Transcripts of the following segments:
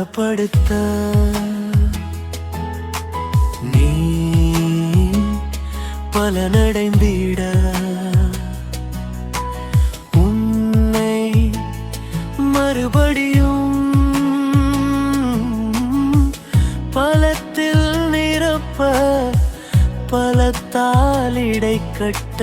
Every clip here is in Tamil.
பலப்படுத்த நீ பலனடைந்திட உன்னை மறுபடியும் பலத்தில் நிரப்ப பலத்தால் இடை கட்ட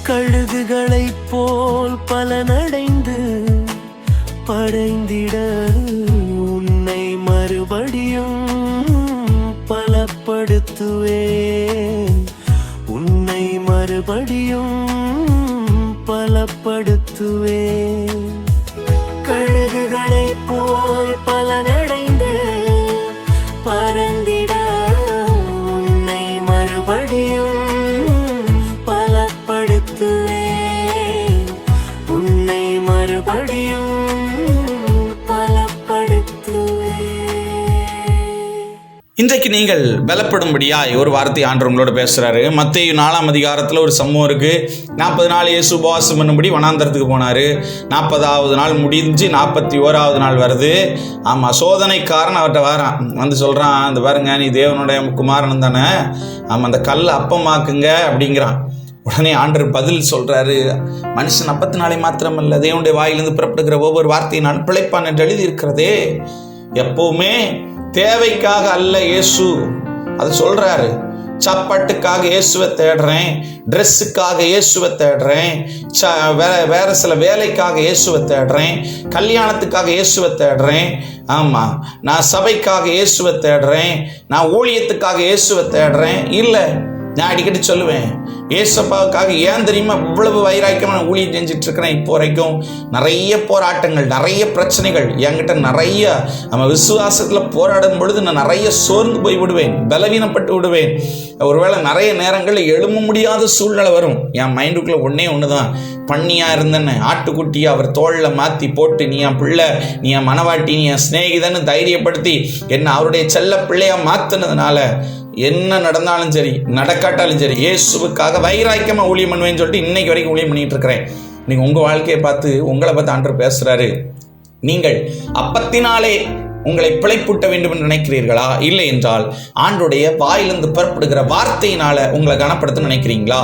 கழுகுகளைப் போல் பலனடைந்து படைந்திட உன்னை மறுபடியும் பலப்படுத்துவேன். உன்னை மறுபடியும் பலப்படுத்துவேன். கழுகுகளைப் போல் பலனடைந்து பறந்திட உன்னை மறுபடியும் உன்னை மறுபடியும் இன்றைக்கு நீங்கள் பலப்படும்படியாய் ஒரு வார்த்தை ஆண்டவர் உங்களோட பேசுறாரு. மத்தேயு 4ஆம் அதிகாரத்தில் ஒரு சம்பவம் இருக்கு. 40 நாள் இயேசு உபவாசம் பண்ணும்படி வனாந்தரத்துக்கு போனாரு. 40வது நாள் முடிஞ்சு 41வது நாள் வருது. ஆமா, சோதனைக்காரன் அவர்கிட்ட வரான். வந்து சொல்றான், இந்த பாருங்க, நீ தேவனுடைய குமாரன் தானே, ஆமா, அந்த கல் அப்பமாக்குங்க அப்படிங்கிறான். உடனே ஆண்டவர் பதில் சொல்றாரு, மனுஷன் அப்பத்தினாலே மாத்திரமல்ல தேவனுடைய வாயிலிருந்து புறப்படுகிற ஒவ்வொரு வார்த்தையினால் பிழைப்பான் என்று எழுதி இருக்கிறதே. எப்பவுமே தேவைக்காக அல்ல இயேசு, அது சொல்றாரு. சாப்பாட்டுக்காக இயேசுவை தேடுறேன், ட்ரெஸ்ஸுக்காக இயேசுவை தேடுறேன், வேற சில வேலைக்காக இயேசுவை தேடுறேன், கல்யாணத்துக்காக இயேசுவை தேடுறேன், ஆமா, நான் சபைக்காக இயேசுவை தேடுறேன், நான் ஊழியத்துக்காக இயேசுவை தேடுறேன். இல்லை, நான் அடிக்கடி சொல்லுவேன், ஏசப்பாவுக்காக ஏன் தெரியுமா இவ்வளவு வைராக்கியமான ஊழியம் செஞ்சுட்டு இருக்கிறேன். இப்போ வரைக்கும் நிறைய போராட்டங்கள், நிறைய பிரச்சனைகள் என்கிட்ட நிறைய, நம்ம விசுவாசத்தில் போராடும் பொழுது நான் நிறைய சோர்ந்து போய் விடுவேன், பலவீனப்பட்டு விடுவேன். ஒருவேளை நிறைய நேரங்களில் எழும்ப முடியாத சூழ்நிலை வரும். என் மைண்டுக்குள்ள ஒன்று தான், பண்ணியா இருந்தேன்னு ஆட்டுக்குட்டியை அவர் தோளில் மாற்றி போட்டு, நீ என் பிள்ளை, நீ என் மனவாட்டி, நீ என் சிநேகிதன்னு தைரியப்படுத்தி என்ன அவருடைய செல்ல பிள்ளையா மாற்றினதுனால என்ன நடந்தாலும் சரி, நடக்காட்டாலும் சரி, இயேசுவுக்காக வைராக்கியமாக ஊழியம் பண்ணுவேன்னு சொல்லிட்டு இன்னைக்கு வரைக்கும் ஊழியம் பண்ணிட்டு இருக்கிறேன். நீங்கள் உங்கள் வாழ்க்கையை பார்த்து, உங்களை பார்த்து ஆண்டவர் பேசுகிறாரு. நீங்கள் அப்பத்தினாலே உங்களை பிழைப்பூட்ட வேண்டும் என்று நினைக்கிறீர்களா? இல்லை என்றால் ஆண்டோடைய வாயிலிருந்து புறப்படுகிற வார்த்தையினால உங்களை கனப்படுத்த நினைக்கிறீங்களா?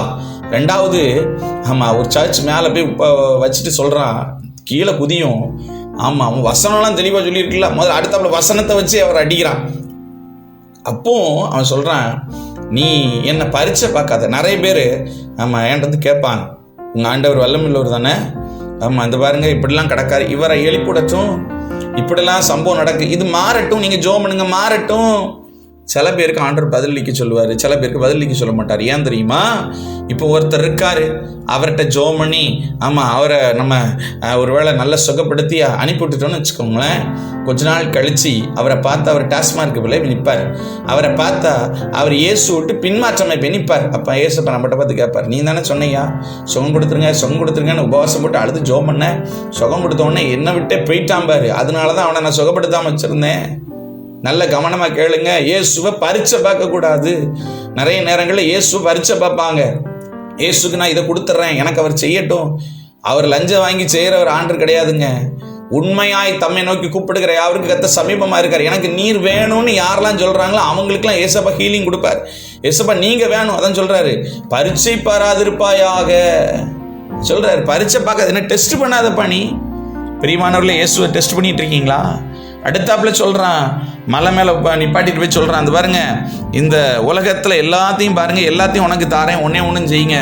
ரெண்டாவது, ஆமாம், ஒரு சர்ச் மேலே போய் வச்சுட்டு சொல்கிறான், கீழே குதியும். ஆமாம், அவன் வசனம்லாம் தெளிவாக சொல்லியிருக்கல. முதல்ல அடுத்தாப்புல வசனத்தை வச்சு அவர் அடிக்கிறான். அப்போ அவன் சொல்கிறான், நீ என்னை பரீட்சை பார்க்காத. நிறைய பேர் ஆமாம் என்கிட்ட கேட்பாங்க, உங்கள் ஆண்டவர் வல்லமில்லவர் தானே, ஆமாம், இந்த பாருங்க இப்படிலாம் கிடக்காரு, இவரை எழுப்பிடட்டும், இப்படிலாம் சம்பவம் நடக்கு, இது மாறட்டும், நீங்கள் ஜோம் பண்ணுங்க, மாறட்டும். சில பேருக்கு ஆண்டவர் பதிலளிக்க சொல்லுவார், சில பேருக்கு பதிலளிக்க சொல்ல மாட்டார். ஏன் தெரியுமா? இப்போ ஒருத்தர் இருக்காரு, அவர்கிட்ட ஜோம் பண்ணி, ஆமாம், அவரை நம்ம ஒருவேளை நல்லா சுகப்படுத்தி அனுப்பிவிட்டுட்டோன்னு வச்சுக்கோங்களேன். கொஞ்ச நாள் கழித்து அவரை பார்த்தா அவர் டாஸ்மார்க்கு பிள்ளை நிற்பார். அவரை பார்த்தா அவர் இயேசு விட்டு பின்மாற்றமை போய் நிற்பார். அப்போ இயேசுப்பா நம்மகிட்ட பார்த்து கேட்பார், நீ தானே சொன்னையா சுகம் கொடுத்துருங்கன்னு உபவாசம் போட்டு அழுது ஜோம் பண்ண, சுகம் கொடுத்தோடனே என்னை விட்டே போயிட்டாம்பாரு. அதனால தான் அவனை நான் சுகப்படுத்தாமல் வச்சுருந்தேன். நல்ல கவனமாக கேளுங்க, இயேசுவை பரீட்சை பார்க்கக்கூடாது. நிறைய நேரங்களில் இயேசுவை பரீட்சை பார்ப்பாங்க. இயேசுக்கு நான் இதை கொடுத்துட்றேன், எனக்கு அவர் செய்யட்டும். அவர் லஞ்சம் வாங்கி செய்கிறவர் ஆண்டர் கிடையாதுங்க. உண்மையாய் தம்மை நோக்கி கூப்பிடுகிற யாருக்கு கத்த சமீபமாக இருக்கார். எனக்கு நீர் வேணும்னு யாரெல்லாம் சொல்கிறாங்களோ அவங்களுக்குலாம் ஏசப்பா ஹீலிங் கொடுப்பார். ஏசப்பா நீங்கள் வேணும், அதான் சொல்கிறாரு, பரீட்சை பாராதிருப்பாயாக சொல்கிறாரு. பரீட்சை பார்க்காது, என்ன டெஸ்ட் பண்ணாதப்பா நீ. பிரியமானவர்களே, இயேசுவை டெஸ்ட் பண்ணிட்டு இருக்கீங்களா? அடுத்தாப்புல சொல்கிறான், மலை மேலே நிப்பாட்டிட்டு போய் சொல்கிறான், அந்த பாருங்க, இந்த உலகத்தில் எல்லாத்தையும் பாருங்க, எல்லாத்தையும் உனக்கு தாரேன், ஒன்றும் செய்யுங்க,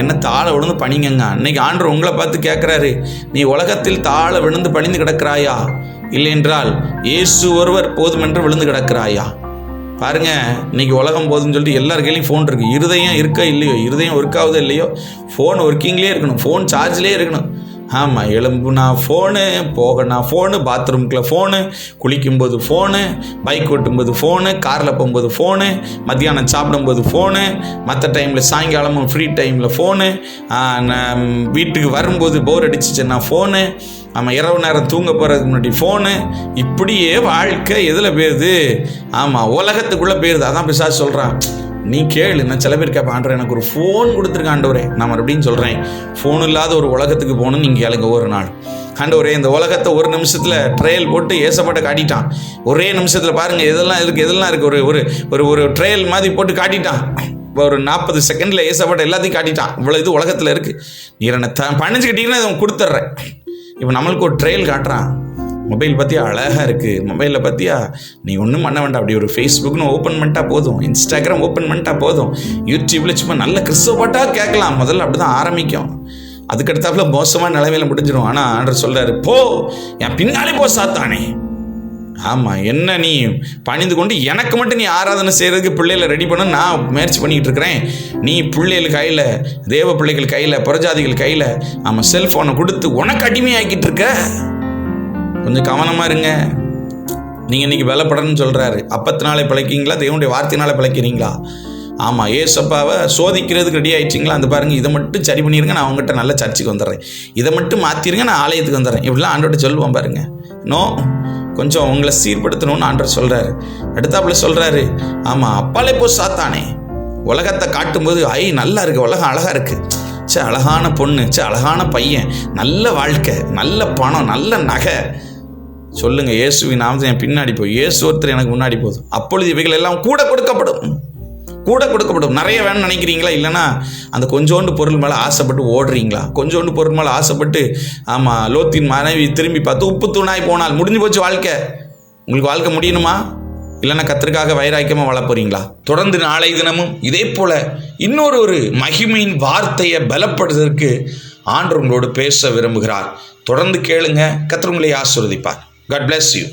என்ன தாழ விழுந்து பணிங்கங்க. அன்னைக்கு ஆண்டவர் உங்களை பார்த்து கேட்குறாரு, நீ உலகத்தில் தாழ விழுந்து பணிந்து கிடக்கிறாயா, இல்லை என்றால் இயேசு ஒருவர் போதும் என்று விழுந்து கிடக்கிறாயா? பாருங்க, இன்னைக்கு உலகம் போதும்னு சொல்லிட்டு எல்லார் கையிலையும் ஃபோன் இருக்கு. இருதயம் இருக்கா இல்லையோ, இருதயம் ஒர்க் ஆகுதோ இல்லையோ, ஃபோன் ஒர்க்கிங்லேயே இருக்கணும், ஃபோன் சார்ஜ்லேயே இருக்கணும். ஆமாம், எழும்புனா ஃபோனு, போகனா ஃபோனு, பாத்ரூம்குள்ளே ஃபோனு, குளிக்கும்போது ஃபோனு, பைக் ஓட்டும்போது ஃபோனு, காரில் போகும்போது ஃபோனு, மத்தியானம் சாப்பிடும்போது ஃபோனு, மற்ற டைமில் சாயங்காலமும் ஃப்ரீ டைமில் ஃபோனு, வீட்டுக்கு வரும்போது போர் அடிச்சிச்சுன்னா ஃபோனு, ஆமாம், இரவு நேரம் தூங்க போகிறதுக்கு முன்னாடி ஃபோனு. இப்படியே வாழ்க்கை எதில் போயிருது? ஆமாம், உலகத்துக்குள்ளே போயிருது. அதான் பிசாசு சொல்கிறான், நீ கேளு. நான் சில பேர் கேட்பேன், ஆண்டவரே எனக்கு ஒரு ஃபோன் கொடுத்துருக்க ஆண்டவரே. நான் மறுபடியும் சொல்கிறேன், ஃபோன் இல்லாத ஒரு உலகத்துக்கு போகணும்னு நீங்கள் கேளுங்க ஒரு நாள். ஆண்டவரே இந்த உலகத்தை ஒரு நிமிஷத்தில் ட்ரையல் போட்டு ஏசப்பாட்ட காட்டிட்டான். ஒரே நிமிஷத்தில் பாருங்கள் எதெல்லாம் இருக்குது ஒரு ஒரு ஒரு ஒரு ட்ரையல் மாதிரி போட்டு காட்டிட்டான். ஒரு 40 செகண்டில் ஏசப்பாட்ட எல்லாத்தையும் காட்டிட்டான். இவ்வளோ இது உலகத்தில் இருக்குது, நீ என்னை பணிஞ்சுக்கிட்டீங்கன்னா இதை கொடுத்துட்றேன். இப்போ நம்மளுக்கு ஒரு ட்ரையல் காட்டுறான். மொபைல் பார்த்தியா அழகாக இருக்குது, மொபைலில் பார்த்தியா நீ ஒன்றும் பண்ண வேண்டாம், அப்படி ஒரு ஃபேஸ்புக்னு ஓப்பன் பண்ணிட்டா போதும், இன்ஸ்டாகிராம் ஓப்பன் பண்ணிட்டா போதும், யூடியூப்பில் சும்மா நல்ல கிறிஸ்துவ பாட்டாக கேட்கலாம். முதல்ல அப்படி தான் ஆரம்பிக்கும், அதுக்கடுத்தாப்புல மோசமான நிலைமையில முடிஞ்சிடும். ஆனால் ஆண்டவர் சொல்கிறாரு, போ என் பின்னாலே போ சாத்தானே. ஆமாம், என்ன நீ பணிந்து கொண்டு எனக்கு மட்டும் நீ ஆராதனை செய்கிறதுக்கு பிள்ளைகளை ரெடி பண்ண நான் முயற்சி பண்ணிக்கிட்டு இருக்கிறேன். நீ பிள்ளைகள் கையில், தேவ பிள்ளைகள் கையில், புறஜாதிகள் கையில் ஆமாம் செல்ஃபோனை கொடுத்து உனக்கு அடிமையாக்கிட்டு இருக்க. கொஞ்சம் கவனமாக இருங்க. நீங்கள் இன்றைக்கி பலப்படணும்னு சொல்கிறாரு. அப்பத்தினாலே பிழைக்கிறீங்களா, தேவனுடைய வார்த்தையினாலே பிழைக்கிறீங்களா? ஆமாம், ஏசப்பாவை சோதிக்கிறதுக்கு ரெடி ஆகிட்டிங்களா? அந்த பாருங்கள், இதை மட்டும் சரி பண்ணிடுங்க, நான் அவங்ககிட்ட நல்ல சர்ச்சுக்கு வந்துடுறேன், இதை மட்டும் மாற்றிடுங்க, நான் ஆலயத்துக்கு வந்துடுறேன், இப்படிலாம் ஆண்டவர்கிட்ட சொல்லுவான் பாருங்கள். நோ, கொஞ்சம் உங்களை சீர்படுத்தணும்னு ஆண்டவர் சொல்கிறாரு. அடுத்தாப்புல சொல்கிறாரு, ஆமாம் அப்பாலே போ சாத்தானே. உலகத்தை காட்டும்போது நல்லா இருக்குது, உலகம் அழகாக இருக்குது, சே அழகான பொண்ணு, சே அழகான பையன், நல்ல வாழ்க்கை, நல்ல பணம், நல்ல நகை. சொல்லுங்கள், இயேசுவின் நாமத்தை என் பின்னாடி போய், இயேசு ஒருத்தர் எனக்கு முன்னாடி போதும், அப்பொழுது இவைகள் எல்லாம் கூட கொடுக்கப்படும். நிறைய வேணும்னு நினைக்கிறீங்களா? இல்லைனா அந்த கொஞ்சோண்டு பொருள் மேலே ஆசைப்பட்டு ஓடுறீங்களா? கொஞ்சோண்டு பொருள் மேலே ஆசைப்பட்டு ஆமாம் லோத்தின் மனைவி திரும்பி பார்த்து உப்பு தூணாய் போனால் முடிஞ்சு போச்சு வாழ்க்கை. உங்களுக்கு வாழ்க்கை முடியணுமா? இல்லைன்னா கர்த்தருக்காக வைராக்கியமாக வாழ போகிறீங்களா? தொடர்ந்து நாளை தினமும் இதே போல் இன்னொரு மகிமையின் வார்த்தையை பலப்படுவதற்கு ஆண்டவர் உங்களோடு பேச விரும்புகிறார். தொடர்ந்து கேளுங்க, கர்த்தர் உங்களை ஆசீர்வதிப்பார். God bless you.